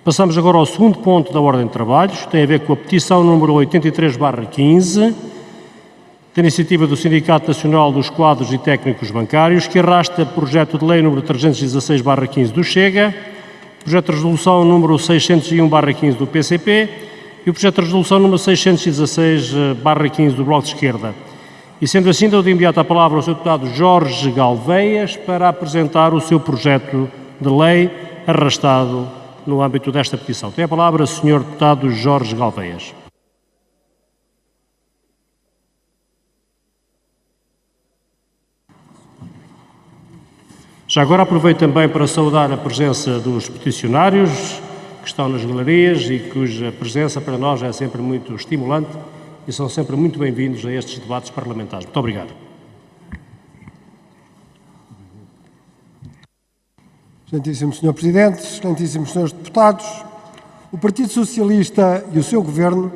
Passamos agora ao segundo ponto da ordem de trabalhos, tem a ver com a petição número 83/15, da iniciativa do Sindicato Nacional dos Quadros e Técnicos Bancários, que arrasta projeto de lei número 316/15 do Chega, projeto de resolução número 601/15 do PCP e o projeto de resolução número 616/15 do Bloco de Esquerda. E sendo assim, dou de imediato a palavra ao Sr. Deputado Jorge Galveias para apresentar o seu projeto de lei arrastado no âmbito desta petição. Tem a palavra o Sr. Deputado Jorge Galveias. Já agora aproveito também para saudar a presença dos peticionários que estão nas galerias e cuja presença para nós é sempre muito estimulante e são sempre muito bem-vindos a estes debates parlamentares. Muito obrigado. Excelentíssimo Sr. Presidente, excelentíssimos Srs. Deputados, o Partido Socialista e o seu Governo,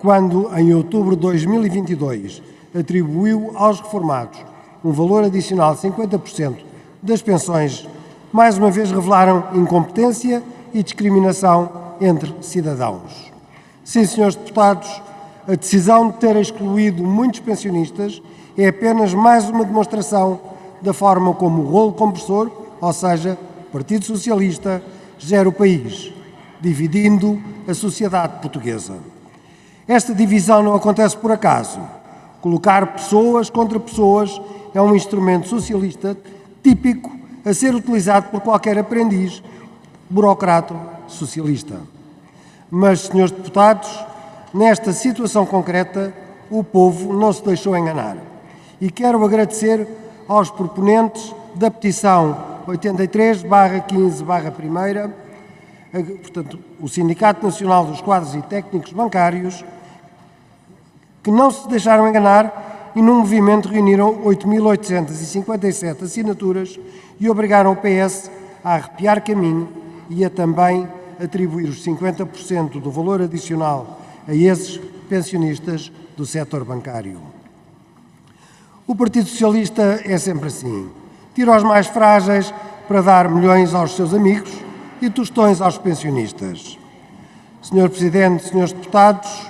quando em outubro de 2022 atribuiu aos reformados um valor adicional de 50% das pensões, mais uma vez revelaram incompetência e discriminação entre cidadãos. Sim, Srs. Deputados, a decisão de ter excluído muitos pensionistas é apenas mais uma demonstração da forma como o rolo compressor, ou seja, o Partido Socialista, gera o país, dividindo a sociedade portuguesa. Esta divisão não acontece por acaso. Colocar pessoas contra pessoas é um instrumento socialista típico a ser utilizado por qualquer aprendiz burocrata socialista. Mas, senhores deputados, nesta situação concreta, o povo não se deixou enganar. E quero agradecer aos proponentes da petição 83/15/1, portanto, o Sindicato Nacional dos Quadros e Técnicos Bancários, que não se deixaram enganar e num movimento reuniram 8.857 assinaturas e obrigaram o PS a arrepiar caminho e a também atribuir os 50% do valor adicional a esses pensionistas do setor bancário. O Partido Socialista é sempre assim. Tira os mais frágeis para dar milhões aos seus amigos e tostões aos pensionistas. Senhor Presidente, senhores deputados,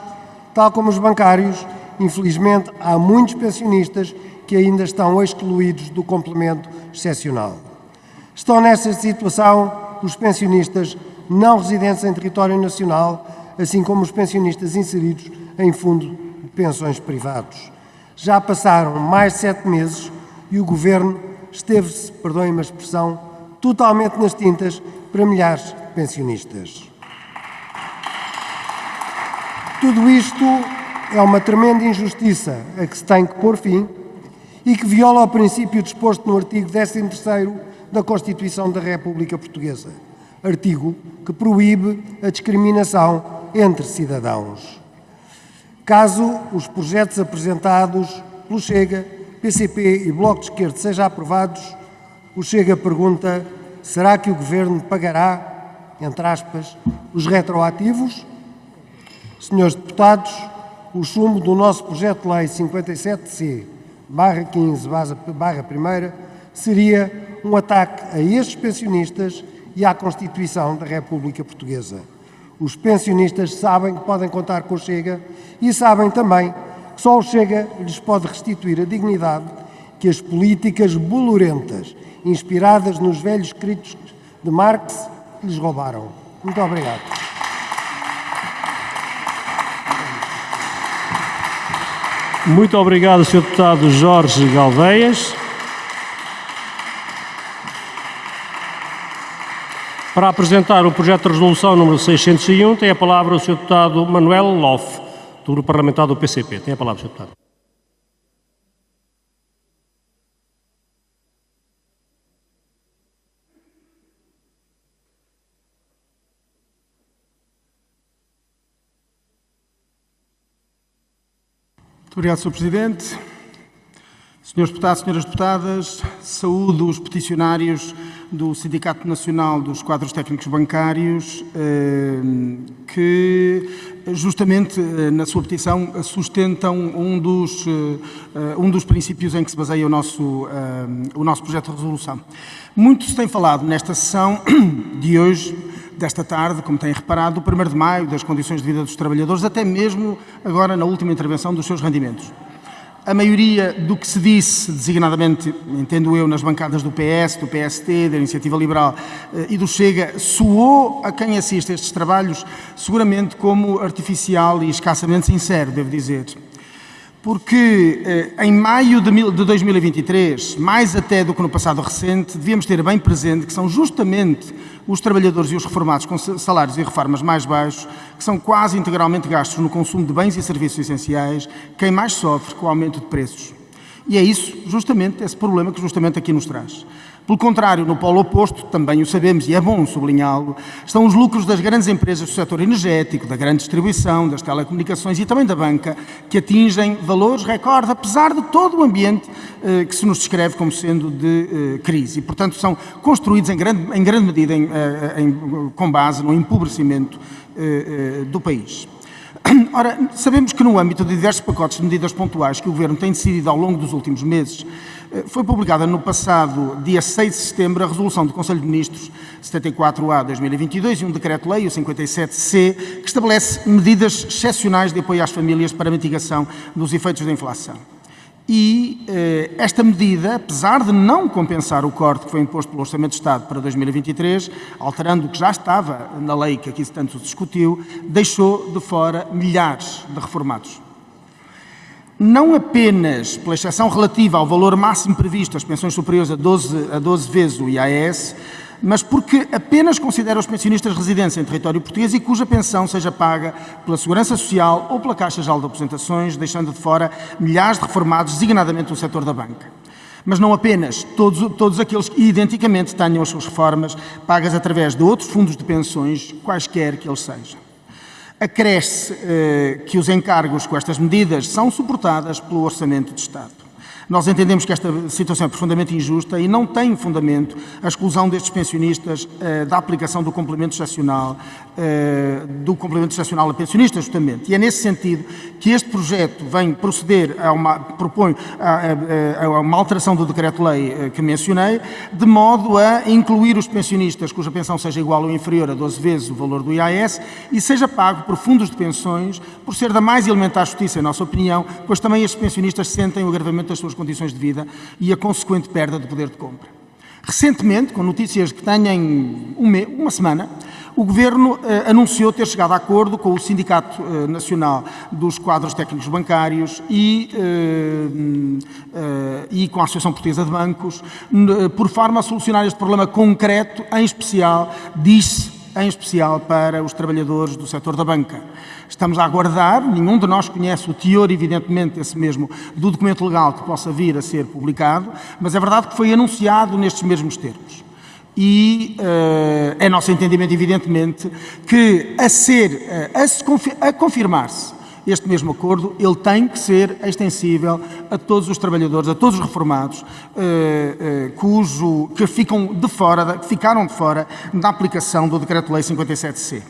tal como os bancários, infelizmente, há muitos pensionistas que ainda estão excluídos do complemento excepcional. Estão nessa situação os pensionistas não residentes em território nacional, assim como os pensionistas inseridos em fundo de pensões privados. Já passaram mais de 7 meses e o Governo esteve-se, perdoem-me a expressão, totalmente nas tintas para milhares de pensionistas. Tudo isto é uma tremenda injustiça a que se tem que pôr fim e que viola o princípio disposto no artigo 13º da Constituição da República Portuguesa, artigo que proíbe a discriminação entre cidadãos. Caso os projetos apresentados pelo Chega, PCP e Bloco de Esquerda sejam aprovados, o Chega pergunta: será que o Governo pagará, entre aspas, os retroativos? Senhores deputados, o chumbo do nosso projeto de lei 57C/15/1 seria um ataque a estes pensionistas e à Constituição da República Portuguesa. Os pensionistas sabem que podem contar com o Chega e sabem também que só o Chega lhes pode restituir a dignidade que as políticas bolorentas, inspiradas nos velhos escritos de Marx, lhes roubaram. Muito obrigado. Muito obrigado, Sr. Deputado Jorge Galveias. Para apresentar o projeto de resolução número 601, tem a palavra o Sr. Deputado Manuel Loff, do Grupo Parlamentar do PCP. Tem a palavra, Sr. Deputado. Muito obrigado, Sr. Presidente. Senhores deputados, senhoras deputadas, saúdo os peticionários do Sindicato Nacional dos Quadros Técnicos Bancários que, justamente na sua petição, sustentam um dos princípios em que se baseia o nosso projeto de resolução. Muito se tem falado nesta sessão de hoje desta tarde, como têm reparado, do 1º de maio, das condições de vida dos trabalhadores, até mesmo agora na última intervenção dos seus rendimentos. A maioria do que se disse, designadamente, entendo eu, nas bancadas do PS, do PST, da Iniciativa Liberal e do Chega, soou a quem assiste a estes trabalhos seguramente como artificial e escassamente sincero, devo dizer. Porque em maio de 2023, mais até do que no passado recente, devíamos ter bem presente que são justamente os trabalhadores e os reformados com salários e reformas mais baixos, que são quase integralmente gastos no consumo de bens e serviços essenciais, quem mais sofre com o aumento de preços. E é isso, justamente, esse problema que justamente aqui nos traz. Pelo contrário, no polo oposto, também o sabemos e é bom sublinhá-lo, estão os lucros das grandes empresas do setor energético, da grande distribuição, das telecomunicações e também da banca, que atingem valores recorde, apesar de todo o ambiente que se nos descreve como sendo de crise. E, portanto, são construídos em grande medida com base no empobrecimento do país. Ora, sabemos que no âmbito de diversos pacotes de medidas pontuais que o Governo tem decidido ao longo dos últimos meses, foi publicada no passado dia 6 de setembro a Resolução do Conselho de Ministros 74/2022 e um Decreto-Lei, o 57C, que estabelece medidas excepcionais de apoio às famílias para a mitigação dos efeitos da inflação. E esta medida, apesar de não compensar o corte que foi imposto pelo Orçamento de Estado para 2023, alterando o que já estava na lei que aqui tanto se discutiu, deixou de fora milhares de reformados. Não apenas pela exceção relativa ao valor máximo previsto, as pensões superiores a 12 vezes o IAS, mas porque apenas considera os pensionistas residentes em território português e cuja pensão seja paga pela Segurança Social ou pela Caixa Geral de Aposentações, deixando de fora milhares de reformados, designadamente no setor da banca. Mas não apenas, todos aqueles que identicamente tenham as suas reformas pagas através de outros fundos de pensões, quaisquer que eles sejam. Acresce que os encargos com estas medidas são suportadas pelo Orçamento de Estado. Nós entendemos que esta situação é profundamente injusta e não tem fundamento a exclusão destes pensionistas da aplicação do complemento excepcional a pensionistas, justamente. E é nesse sentido que este projeto vem proceder propõe a uma alteração do Decreto-Lei que mencionei, de modo a incluir os pensionistas cuja pensão seja igual ou inferior a 12 vezes o valor do IAS e seja pago por fundos de pensões, por ser da mais elementar justiça, em nossa opinião, pois também estes pensionistas sentem o agravamento das suas condições de vida e a consequente perda de poder de compra. Recentemente, com notícias que têm uma semana, o Governo anunciou ter chegado a acordo com o Sindicato Nacional dos Quadros Técnicos Bancários e com a Associação Portuguesa de Bancos, por forma a solucionar este problema concreto, em especial para os trabalhadores do setor da banca. Estamos a aguardar, nenhum de nós conhece o teor, evidentemente, esse mesmo, do documento legal que possa vir a ser publicado, mas é verdade que foi anunciado nestes mesmos termos. E é nosso entendimento, evidentemente, que a confirmar-se este mesmo acordo, ele tem que ser extensível a todos os trabalhadores, a todos os reformados, que ficaram de fora da aplicação do Decreto-Lei 57C.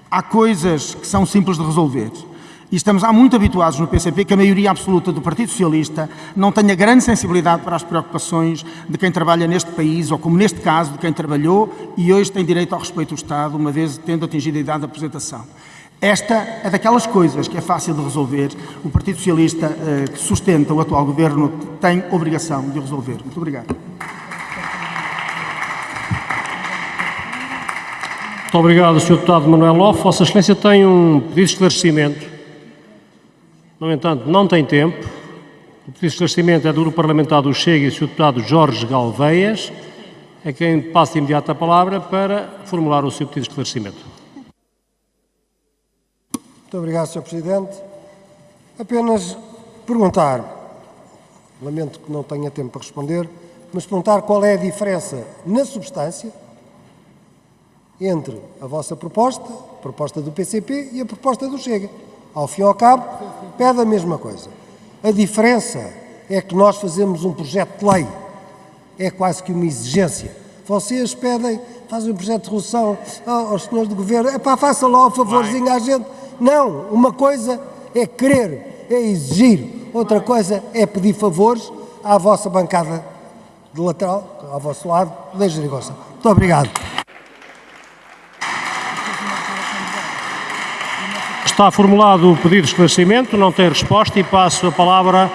Há coisas que são simples de resolver. E estamos há muito habituados no PCP que a maioria absoluta do Partido Socialista não tenha grande sensibilidade para as preocupações de quem trabalha neste país, ou como neste caso, de quem trabalhou e hoje tem direito ao respeito do Estado, uma vez tendo atingido a idade de aposentação. Esta é daquelas coisas que é fácil de resolver. O Partido Socialista, que sustenta o atual Governo, tem obrigação de resolver. Muito obrigado. Muito obrigado, Sr. Deputado Manuel Loff. Vossa Excelência tem um pedido de esclarecimento. No entanto, não tem tempo. O pedido de esclarecimento é do Grupo Parlamentar do Chega e do Sr. Deputado Jorge Galveias, a quem passo de imediato a palavra para formular o seu pedido de esclarecimento. Muito obrigado, Sr. Presidente. Apenas perguntar, lamento que não tenha tempo para responder, mas perguntar qual é a diferença na substância entre a vossa proposta, a proposta do PCP e a proposta do Chega. Ao fim e ao cabo, pede a mesma coisa. A diferença é que nós fazemos um projeto de lei. É quase que uma exigência. Vocês pedem, fazem um projeto de resolução aos senhores do Governo, faça lá o favorzinho à gente. Não, uma coisa é querer, é exigir. Outra coisa é pedir favores à vossa bancada de lateral, ao vosso lado, da geringonça. Muito obrigado. Está formulado o pedido de esclarecimento, não tem resposta e passo a palavra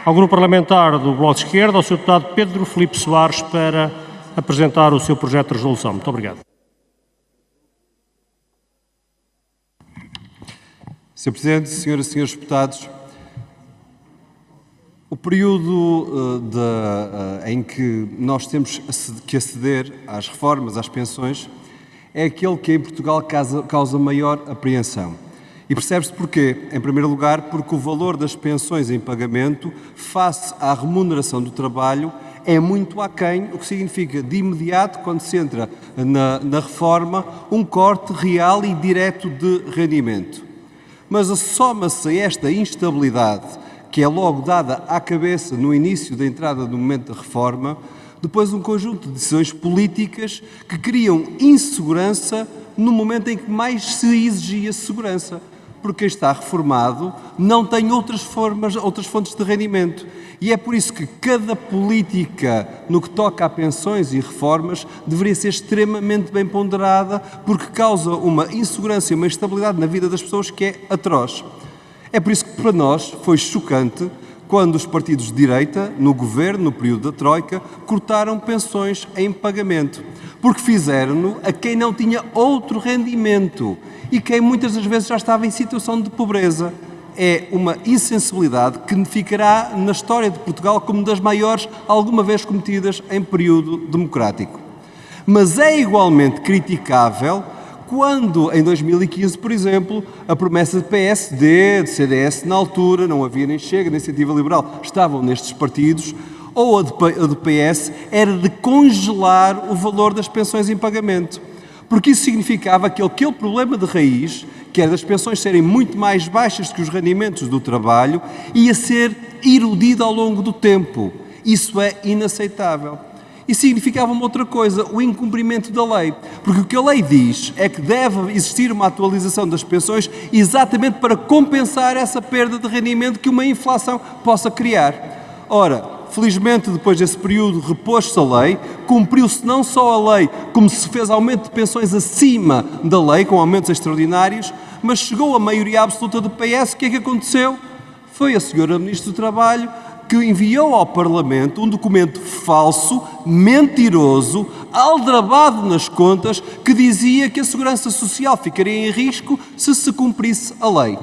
ao Grupo Parlamentar do Bloco de Esquerda, ao Sr. Deputado Pedro Filipe Soares, para apresentar o seu projeto de resolução. Muito obrigado. Sr. Presidente, senhoras e senhores deputados, o período em que nós temos que aceder às reformas, às pensões, é aquele que em Portugal causa maior apreensão. E percebe-se porquê. Em primeiro lugar, porque o valor das pensões em pagamento, face à remuneração do trabalho, é muito aquém, o que significa, de imediato, quando se entra na reforma, um corte real e direto de rendimento. Mas soma-se a esta instabilidade, que é logo dada à cabeça no início da entrada do momento da reforma, depois um conjunto de decisões políticas que criam insegurança no momento em que mais se exigia segurança. Porque quem está reformado não tem outras fontes de rendimento. E é por isso que cada política no que toca a pensões e reformas deveria ser extremamente bem ponderada, porque causa uma insegurança e uma instabilidade na vida das pessoas que é atroz. É por isso que para nós foi chocante quando os partidos de direita, no governo, no período da Troika, cortaram pensões em pagamento, porque fizeram-no a quem não tinha outro rendimento e quem muitas das vezes já estava em situação de pobreza. É uma insensibilidade que ficará na história de Portugal como das maiores alguma vez cometidas em período democrático. Mas é igualmente criticável quando, em 2015, por exemplo, a promessa de PSD, de CDS na altura, não havia nem Chega, nem Iniciativa Liberal, estavam nestes partidos, ou a de PS, era de congelar o valor das pensões em pagamento. Porque isso significava que aquele problema de raiz, que era das pensões serem muito mais baixas que os rendimentos do trabalho, ia ser erudido ao longo do tempo. Isso é inaceitável. E significava uma outra coisa, o incumprimento da lei. Porque o que a lei diz é que deve existir uma atualização das pensões exatamente para compensar essa perda de rendimento que uma inflação possa criar. Ora, felizmente, depois desse período, repôs-se a lei, cumpriu-se não só a lei, como se fez aumento de pensões acima da lei, com aumentos extraordinários, mas chegou a maioria absoluta do PS. O que é que aconteceu? Foi a senhora Ministra do Trabalho que enviou ao Parlamento um documento falso, mentiroso, aldrabado nas contas, que dizia que a segurança social ficaria em risco se cumprisse a lei.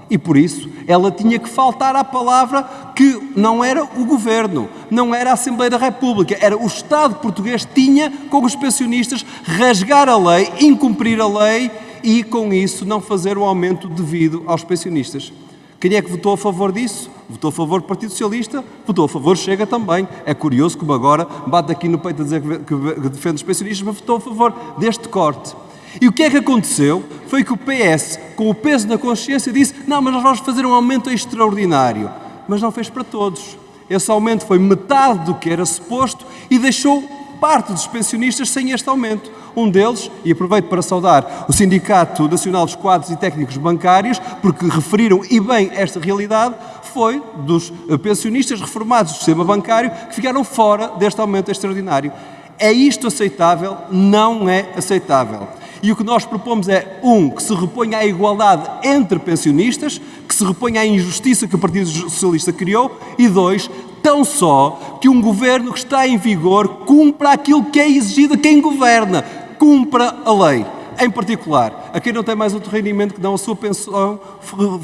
E por isso ela tinha que faltar à palavra que não era o Governo, não era a Assembleia da República, era o Estado português que tinha com os pensionistas rasgar a lei, incumprir a lei e com isso não fazer o aumento devido aos pensionistas. Quem é que votou a favor disso? Votou a favor do Partido Socialista, votou a favor Chega também. É curioso como agora bate aqui no peito a dizer que defende os pensionistas, mas votou a favor deste corte. E o que é que aconteceu? Foi que o PS, com o peso na consciência, disse: não, mas nós vamos fazer um aumento extraordinário. Mas não fez para todos. Esse aumento foi metade do que era suposto e deixou parte dos pensionistas sem este aumento. Um deles, e aproveito para saudar o Sindicato Nacional dos Quadros e Técnicos Bancários, porque referiram e bem esta realidade, foi dos pensionistas reformados do sistema bancário que ficaram fora deste aumento extraordinário. É isto aceitável? Não é aceitável. E o que nós propomos é, que se reponha a igualdade entre pensionistas, que se reponha a injustiça que o Partido Socialista criou, e dois, tão só que um governo que está em vigor cumpra aquilo que é exigido a quem governa, cumpra a lei. Em particular, a quem não tem mais outro rendimento que não a sua pensão,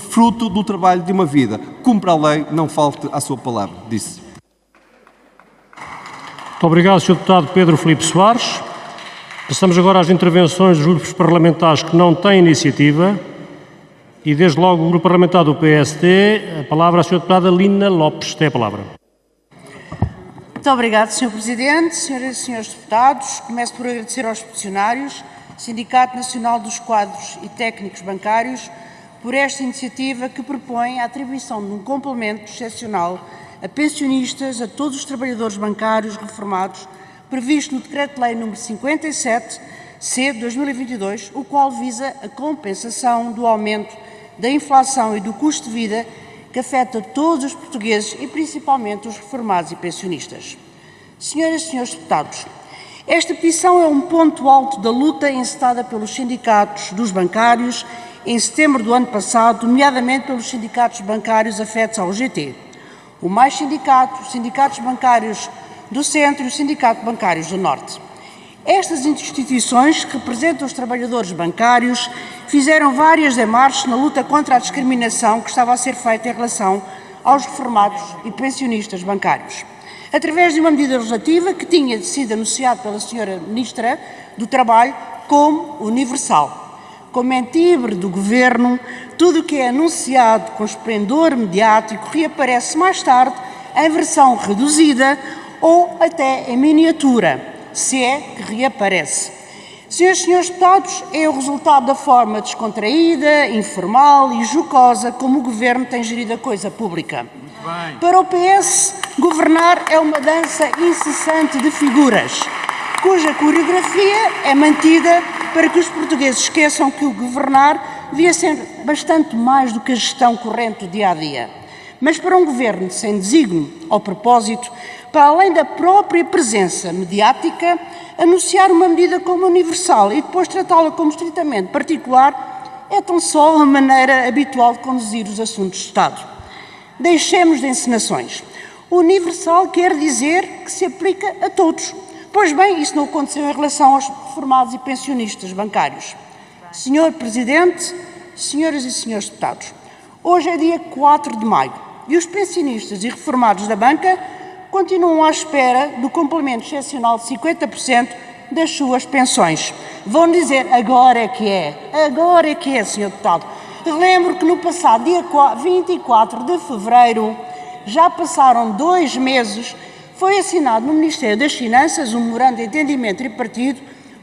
fruto do trabalho de uma vida. Cumpra a lei, não falte à sua palavra, disse. Muito obrigado, Sr. Deputado Pedro Filipe Soares. Passamos agora às intervenções dos grupos parlamentares que não têm iniciativa e, desde logo, o Grupo Parlamentar do PSD. A palavra à Sra. Deputada Lina Lopes. Tem a palavra. Muito obrigado, Sr. Presidente. Senhoras e senhores deputados, começo por agradecer aos funcionários, Sindicato Nacional dos Quadros e Técnicos Bancários, por esta iniciativa que propõe a atribuição de um complemento excepcional a pensionistas, a todos os trabalhadores bancários reformados, previsto no Decreto-Lei nº 57/C de 2022, o qual visa a compensação do aumento da inflação e do custo de vida que afeta todos os portugueses e principalmente os reformados e pensionistas. Senhoras e senhores deputados, esta petição é um ponto alto da luta encetada pelos sindicatos dos bancários em setembro do ano passado, nomeadamente pelos sindicatos bancários afetos ao GT. O Mais Sindicato, os sindicatos bancários do Centro e o Sindicato Bancários do Norte. Estas instituições, que representam os trabalhadores bancários, fizeram várias demarches na luta contra a discriminação que estava a ser feita em relação aos reformados e pensionistas bancários, através de uma medida legislativa que tinha sido anunciada pela Sra. Ministra do Trabalho como universal. Como é timbre do Governo, tudo o que é anunciado com esplendor mediático reaparece mais tarde em versão reduzida ou até em miniatura, se é que reaparece. Senhoras e senhores deputados, é o resultado da forma descontraída, informal e jocosa como o Governo tem gerido a coisa pública. Para o PS, governar é uma dança incessante de figuras, cuja coreografia é mantida para que os portugueses esqueçam que o governar devia ser bastante mais do que a gestão corrente do dia-a-dia. Mas para um governo sem desígnio ou propósito, para além da própria presença mediática, anunciar uma medida como universal e depois tratá-la como estritamente particular é tão só a maneira habitual de conduzir os assuntos de Estado. Deixemos de encenações. Universal quer dizer que se aplica a todos. Pois bem, isso não aconteceu em relação aos reformados e pensionistas bancários. Senhor Presidente, senhoras e senhores deputados, hoje é dia 4 de maio e os pensionistas e reformados da banca continuam à espera do complemento excepcional de 50% das suas pensões. Vão dizer, agora é que é, senhor deputado. Relembro que no passado dia 24 de fevereiro, já passaram 2 meses, foi assinado no Ministério das Finanças um memorando de entendimento tripartido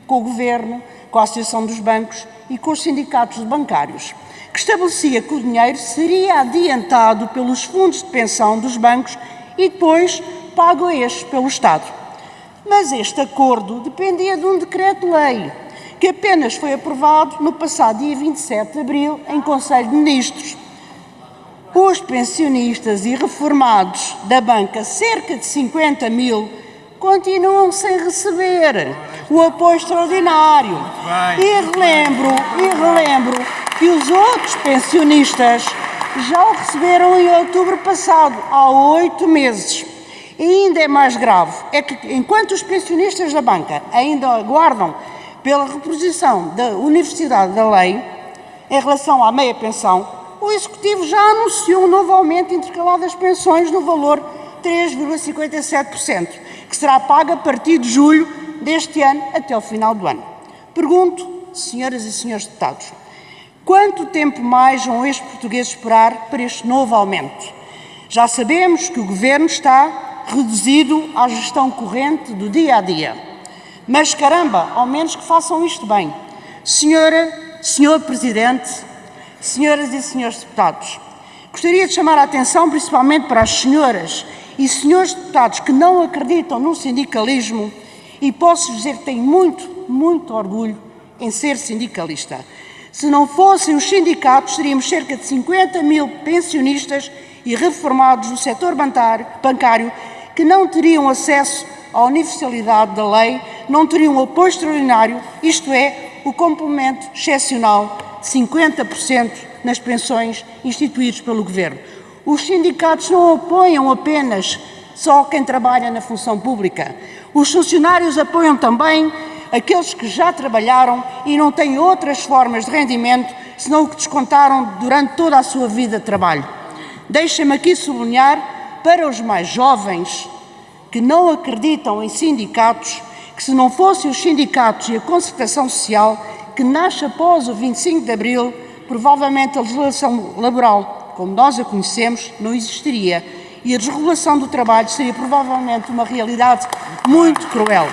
com o Governo, com a Associação dos Bancos e com os sindicatos bancários, que estabelecia que o dinheiro seria adiantado pelos fundos de pensão dos bancos e depois pago a estes pelo Estado. Mas este acordo dependia de um decreto-lei, que apenas foi aprovado no passado dia 27 de abril em Conselho de Ministros. Os pensionistas e reformados da banca, cerca de 50 mil, continuam sem receber o apoio extraordinário. E relembro que os outros pensionistas já o receberam em outubro passado, há 8 meses. E ainda é mais grave, é que enquanto os pensionistas da banca ainda aguardam pela reposição da Universidade da Lei em relação à meia pensão, o Executivo já anunciou um novo aumento intercalado das pensões no valor 3,57%, que será pago a partir de julho deste ano até o final do ano. Pergunto, senhoras e senhores deputados, quanto tempo mais vão estes portugueses esperar para este novo aumento? Já sabemos que o Governo está reduzido à gestão corrente do dia-a-dia. Mas, caramba, ao menos que façam isto bem. Senhor Presidente, senhoras e senhores deputados, gostaria de chamar a atenção principalmente para as senhoras e senhores deputados que não acreditam no sindicalismo e posso dizer que tenho muito orgulho em ser sindicalista. Se não fossem os sindicatos, teríamos cerca de 50 mil pensionistas e reformados do setor bancário que não teriam acesso à universalidade da lei, não teriam apoio extraordinário, isto é, o complemento excepcional de 50% nas pensões instituídos pelo Governo. Os sindicatos não apoiam apenas só quem trabalha na função pública. Os funcionários apoiam também aqueles que já trabalharam e não têm outras formas de rendimento senão o que descontaram durante toda a sua vida de trabalho. Deixem-me aqui sublinhar para os mais jovens que não acreditam em sindicatos, que se não fossem os sindicatos e a concertação social que nasce após o 25 de Abril, provavelmente a legislação laboral, como nós a conhecemos, não existiria e a desregulação do trabalho seria provavelmente uma realidade muito cruel.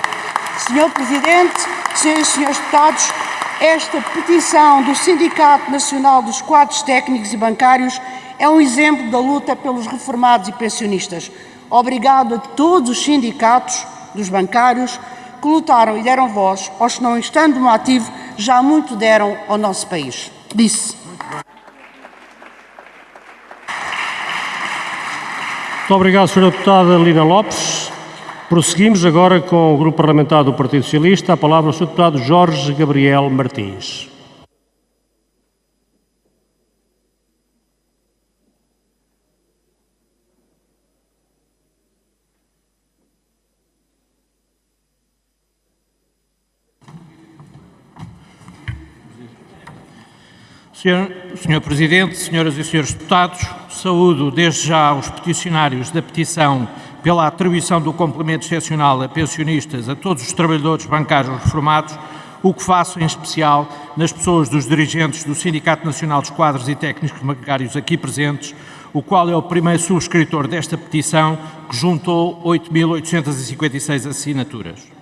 Senhor Presidente, senhoras e senhores deputados, esta petição do Sindicato Nacional dos Quadros Técnicos e Bancários é um exemplo da luta pelos reformados e pensionistas. Obrigado a todos os sindicatos dos bancários que lutaram e deram voz aos que, não estando no ativo, já muito deram ao nosso país. Disse. Muito obrigado, Sra. Deputada Lina Lopes. Prosseguimos agora com o Grupo Parlamentar do Partido Socialista. A palavra ao Sr. Deputado Jorge Gabriel Martins. Senhor Presidente, senhoras e senhores deputados, saúdo desde já os peticionários da petição pela atribuição do complemento excepcional a pensionistas a todos os trabalhadores bancários reformados, o que faço em especial nas pessoas dos dirigentes do Sindicato Nacional dos Quadros e Técnicos Bancários aqui presentes, o qual é o primeiro subscritor desta petição, que juntou 8.856 assinaturas.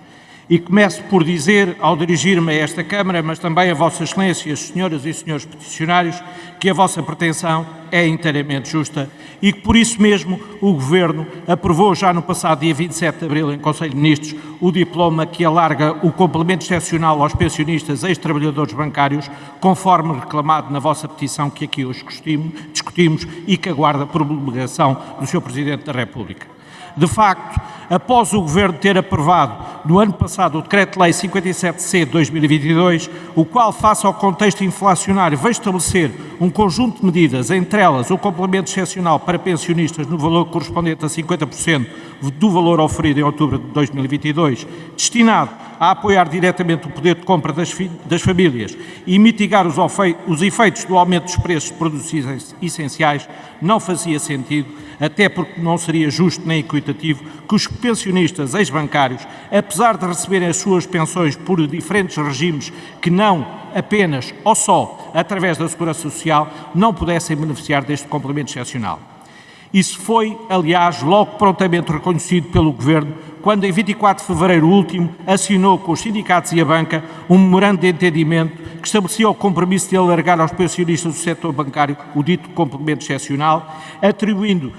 E começo por dizer, ao dirigir-me a esta Câmara, mas também a Vossas Excelências, senhoras e senhores peticionários, que a vossa pretensão é inteiramente justa e que, por isso mesmo, o Governo aprovou já no passado dia 27 de Abril, em Conselho de Ministros, o diploma que alarga o complemento excepcional aos pensionistas ex-trabalhadores bancários, conforme reclamado na vossa petição que aqui hoje discutimos e que aguarda por promulgação do Sr. Presidente da República. De facto, após o Governo ter aprovado no ano passado o Decreto-Lei 57C de 2022, o qual, face ao contexto inflacionário, veio estabelecer um conjunto de medidas, entre elas o complemento excepcional para pensionistas no valor correspondente a 50% do valor oferido em outubro de 2022, destinado a apoiar diretamente o poder de compra das famílias e mitigar os efeitos do aumento dos preços de produtos essenciais, não fazia sentido, até porque não seria justo nem equitativo que os pensionistas ex-bancários, apesar de receberem as suas pensões por diferentes regimes que não apenas ou só através da Segurança Social, não pudessem beneficiar deste complemento excepcional. Isso foi, aliás, logo prontamente reconhecido pelo Governo, quando em 24 de fevereiro último assinou com os sindicatos e a banca um memorando de entendimento que estabelecia o compromisso de alargar aos pensionistas do setor bancário o dito complemento excepcional, atribuído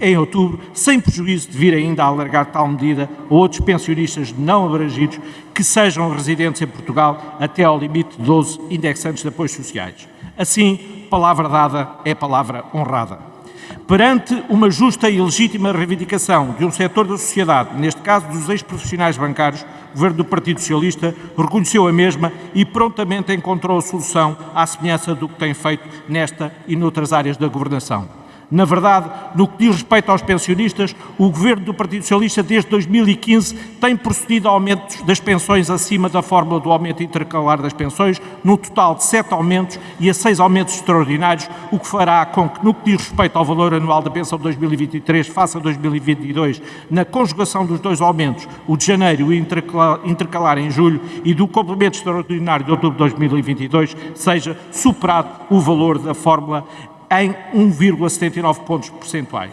em outubro, sem prejuízo de vir ainda a alargar tal medida a outros pensionistas não abrangidos que sejam residentes em Portugal até ao limite de 12 indexantes de apoios sociais. Assim, palavra dada é palavra honrada. Perante uma justa e legítima reivindicação de um setor da sociedade, neste caso dos ex-profissionais bancários, o Governo do Partido Socialista reconheceu a mesma e prontamente encontrou a solução à semelhança do que tem feito nesta e noutras áreas da governação. Na verdade, no que diz respeito aos pensionistas, o Governo do Partido Socialista, desde 2015, tem procedido a aumentos das pensões acima da fórmula do aumento intercalar das pensões, num total de 7 aumentos e a 6 aumentos extraordinários, o que fará com que, no que diz respeito ao valor anual da pensão de 2023 face a 2022, na conjugação dos dois aumentos, o de janeiro e o intercalar em julho e do complemento extraordinário de outubro de 2022, seja superado o valor da fórmula em 1,79 pontos percentuais.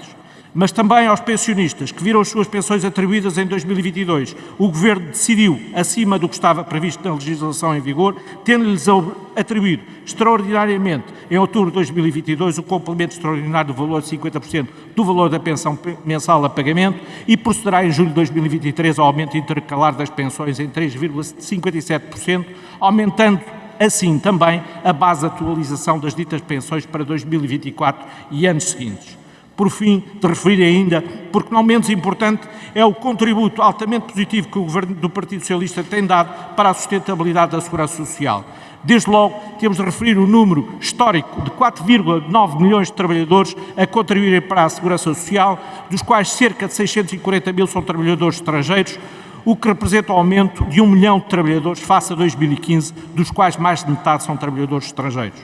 Mas também aos pensionistas que viram as suas pensões atribuídas em 2022, o Governo decidiu, acima do que estava previsto na legislação em vigor, tendo-lhes atribuído extraordinariamente, em outubro de 2022, o complemento extraordinário do valor de 50% do valor da pensão mensal a pagamento e procederá em julho de 2023 ao aumento intercalar das pensões em 3,57%, aumentando assim também a base de atualização das ditas pensões para 2024 e anos seguintes. Por fim, de referir ainda, porque não menos importante, é o contributo altamente positivo que o Governo do Partido Socialista tem dado para a sustentabilidade da Segurança Social. Desde logo, temos de referir o número histórico de 4,9 milhões de trabalhadores a contribuírem para a Segurança Social, dos quais cerca de 640 mil são trabalhadores estrangeiros, o que representa o aumento de 1 milhão de trabalhadores face a 2015, dos quais mais de metade são trabalhadores estrangeiros.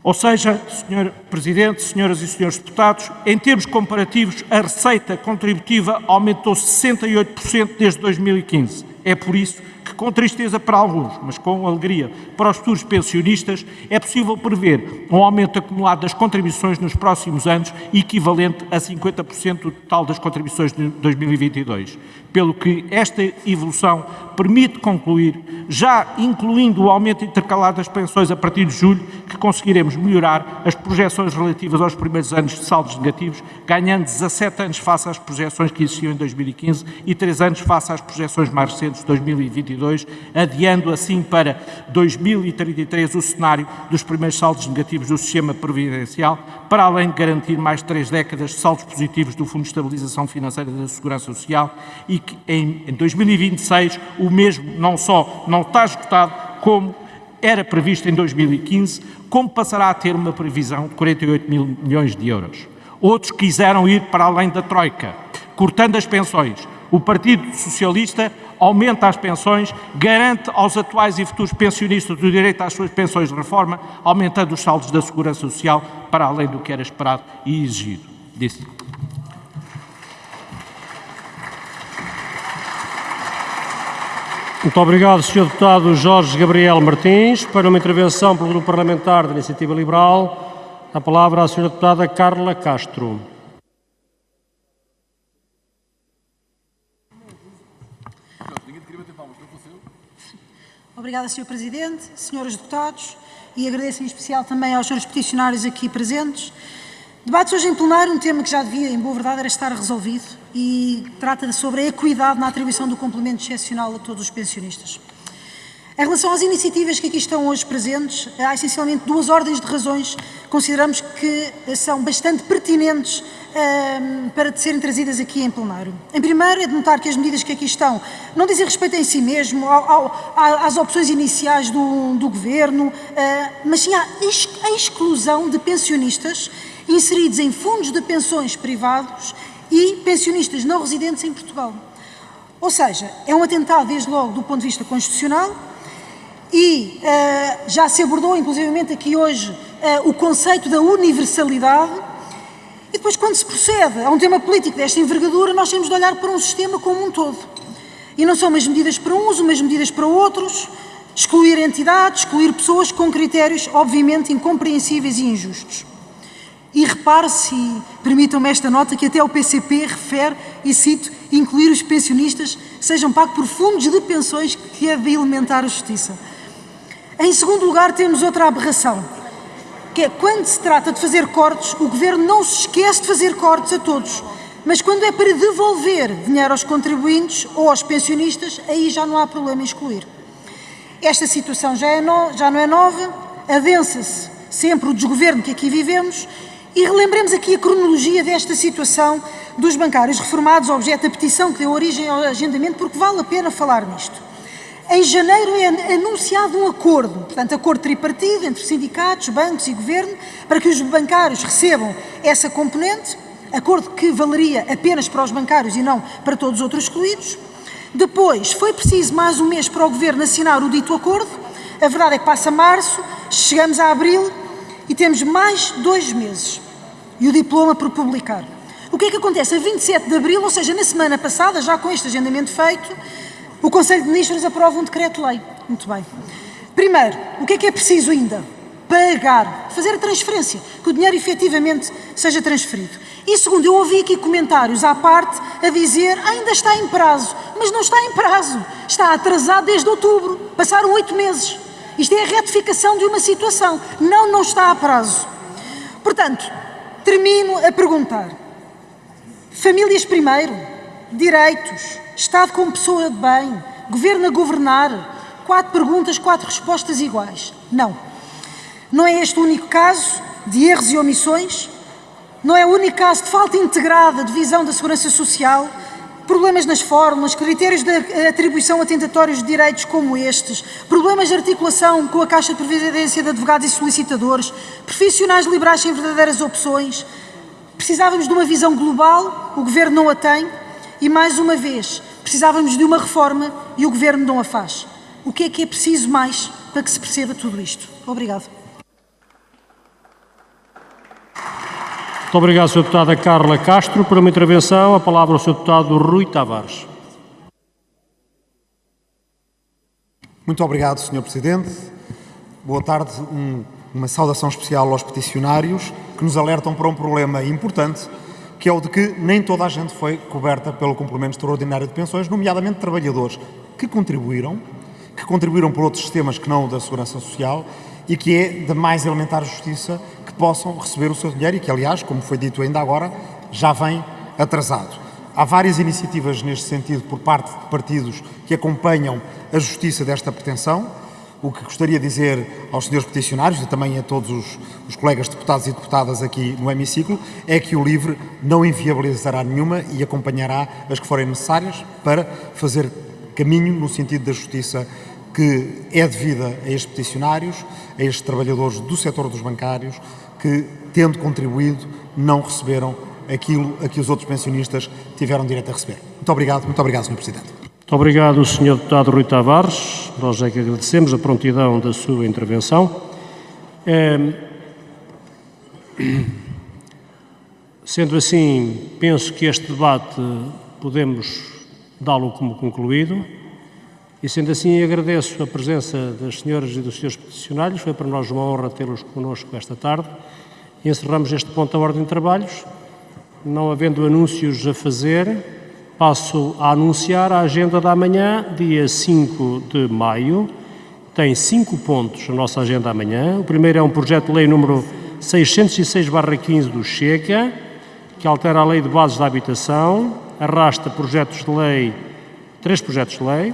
Ou seja, Sr. Presidente, senhoras e senhores deputados, em termos comparativos, a receita contributiva aumentou 68% desde 2015. É por isso que, com tristeza para alguns, mas com alegria para os futuros pensionistas, é possível prever um aumento acumulado das contribuições nos próximos anos equivalente a 50% do total das contribuições de 2022. Pelo que esta evolução permite concluir, já incluindo o aumento intercalado das pensões a partir de julho, que conseguiremos melhorar as projeções relativas aos primeiros anos de saldos negativos, ganhando 17 anos face às projeções que existiam em 2015 e 3 anos face às projeções mais recentes de 2022, adiando assim para 2033 o cenário dos primeiros saldos negativos do sistema previdencial, para além de garantir mais de 3 décadas de saldos positivos do Fundo de Estabilização Financeira da Segurança Social e que em 2026 o mesmo não só não está esgotado, como era previsto em 2015, como passará a ter uma previsão de 48 mil milhões de euros. Outros quiseram ir para além da Troika, cortando as pensões. O Partido Socialista aumenta as pensões, garante aos atuais e futuros pensionistas o direito às suas pensões de reforma, aumentando os saldos da Segurança Social para além do que era esperado e exigido. Disse. Muito obrigado, Sr. Deputado Jorge Gabriel Martins. Para uma intervenção pelo Grupo Parlamentar da Iniciativa Liberal, a palavra à Sra. Deputada Carla Castro. Obrigada, Sr. Presidente, Srs. Deputados, e agradeço em especial também aos Srs. Peticionários aqui presentes. Debate hoje em plenário um tema que já devia, em boa verdade, era estar resolvido e trata sobre a equidade na atribuição do complemento excepcional a todos os pensionistas. Em relação às iniciativas que aqui estão hoje presentes, há essencialmente duas ordens de razões que consideramos que são bastante pertinentes para serem trazidas aqui em plenário. Em primeiro, é de notar que as medidas que aqui estão não dizem respeito em si mesmo às opções iniciais do Governo, mas sim à exclusão de pensionistas inseridos em fundos de pensões privados e pensionistas não residentes em Portugal. Ou seja, é um atentado desde logo do ponto de vista constitucional e já se abordou inclusivamente aqui hoje o conceito da universalidade e depois quando se procede a um tema político desta envergadura nós temos de olhar para um sistema como um todo e não são umas medidas para uns, umas medidas para outros, excluir entidades, excluir pessoas com critérios obviamente incompreensíveis e injustos. E repare-se, e permitam-me esta nota, que até o PCP refere, e cito, incluir os pensionistas sejam pagos por fundos de pensões que é de elementar a justiça. Em segundo lugar, temos outra aberração, que é quando se trata de fazer cortes, o Governo não se esquece de fazer cortes a todos, mas quando é para devolver dinheiro aos contribuintes ou aos pensionistas, aí já não há problema em excluir. Esta situação já não é nova, adensa-se sempre o desgoverno que aqui vivemos. E relembremos aqui a cronologia desta situação dos bancários reformados, objeto da petição que deu origem ao agendamento, porque vale a pena falar nisto. Em janeiro é anunciado um acordo, portanto, acordo tripartido entre sindicatos, bancos e governo, para que os bancários recebam essa componente, acordo que valeria apenas para os bancários e não para todos os outros excluídos. Depois, foi preciso mais um mês para o governo assinar o dito acordo. A verdade é que passa março, chegamos a abril e temos mais 2 meses. E o diploma por publicar. O que é que acontece? A 27 de abril, ou seja, na semana passada, já com este agendamento feito, o Conselho de Ministros aprova um decreto-lei. Muito bem. Primeiro, o que é preciso ainda? Pagar, fazer a transferência, que o dinheiro efetivamente seja transferido. E segundo, eu ouvi aqui comentários à parte a dizer ainda está em prazo, mas não está em prazo, está atrasado desde outubro, passaram 8 meses. Isto é a retificação de uma situação, não está a prazo. Portanto, termino a perguntar, famílias primeiro, direitos, Estado como pessoa de bem, Governo a governar, 4 perguntas, 4 respostas iguais. Não é este o único caso de erros e omissões, não é o único caso de falta integrada de visão da segurança social, problemas nas fórmulas, critérios de atribuição atentatórios de direitos como estes, problemas de articulação com a Caixa de Previdência de Advogados e Solicitadores, profissionais liberais sem verdadeiras opções. Precisávamos de uma visão global, o Governo não a tem, e mais uma vez, precisávamos de uma reforma e o Governo não a faz. O que é preciso mais para que se perceba tudo isto? Obrigado. Muito obrigado, Sra. Deputada Carla Castro. Para uma intervenção, a palavra ao Sr. Deputado Rui Tavares. Muito obrigado, Sr. Presidente. Boa tarde. Uma saudação especial aos peticionários que nos alertam para um problema importante, que é o de que nem toda a gente foi coberta pelo complemento extraordinário de pensões, nomeadamente trabalhadores que contribuíram por outros sistemas que não o da Segurança Social e que é da mais elementar justiça que possam receber o seu dinheiro e que, aliás, como foi dito ainda agora, já vem atrasado. Há várias iniciativas neste sentido por parte de partidos que acompanham a justiça desta pretensão. O que gostaria de dizer aos senhores peticionários e também a todos os colegas deputados e deputadas aqui no hemiciclo é que o LIVRE não inviabilizará nenhuma e acompanhará as que forem necessárias para fazer caminho no sentido da justiça que é devida a estes peticionários, a estes trabalhadores do setor dos bancários que, tendo contribuído, não receberam aquilo a que os outros pensionistas tiveram direito a receber. Muito obrigado, Sr. Presidente. Muito obrigado, Sr. Deputado Rui Tavares. Nós é que agradecemos a prontidão da sua intervenção. Sendo assim, penso que este debate podemos dá-lo como concluído e, sendo assim, agradeço a presença das senhoras e dos senhores peticionários. Foi para nós uma honra tê-los connosco esta tarde e encerramos este ponto da ordem de trabalhos. Não havendo anúncios a fazer, passo a anunciar a agenda da amanhã, dia 5 de maio. Tem 5 pontos a nossa agenda amanhã. O primeiro é um projeto de lei número 606/15 do Chega, que altera a Lei de Bases da Habitação, arrasta três projetos de lei.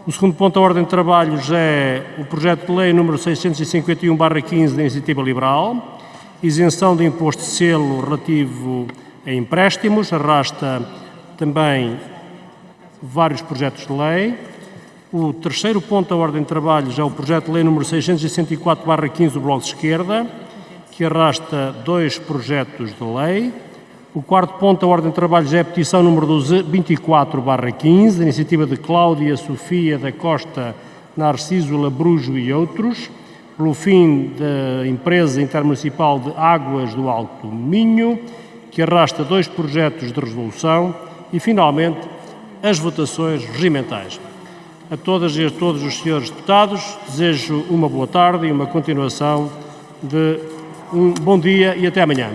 O segundo ponto da ordem de trabalhos é o projeto de lei número 651/15 da Iniciativa Liberal, isenção de imposto de selo relativo a empréstimos, arrasta também vários projetos de lei. O terceiro ponto da ordem de trabalhos é o projeto de lei número 664/15 do Bloco de Esquerda, que arrasta 2 projetos de lei. O quarto ponto da ordem de trabalhos é a petição número 24/15, da iniciativa de Cláudia Sofia da Costa Narciso Labrujo e outros, pelo fim da Empresa Intermunicipal de Águas do Alto Minho, que arrasta 2 projetos de resolução. E, finalmente, as votações regimentais. A todas e a todos os senhores deputados, desejo uma boa tarde e uma continuação de um bom dia e até amanhã.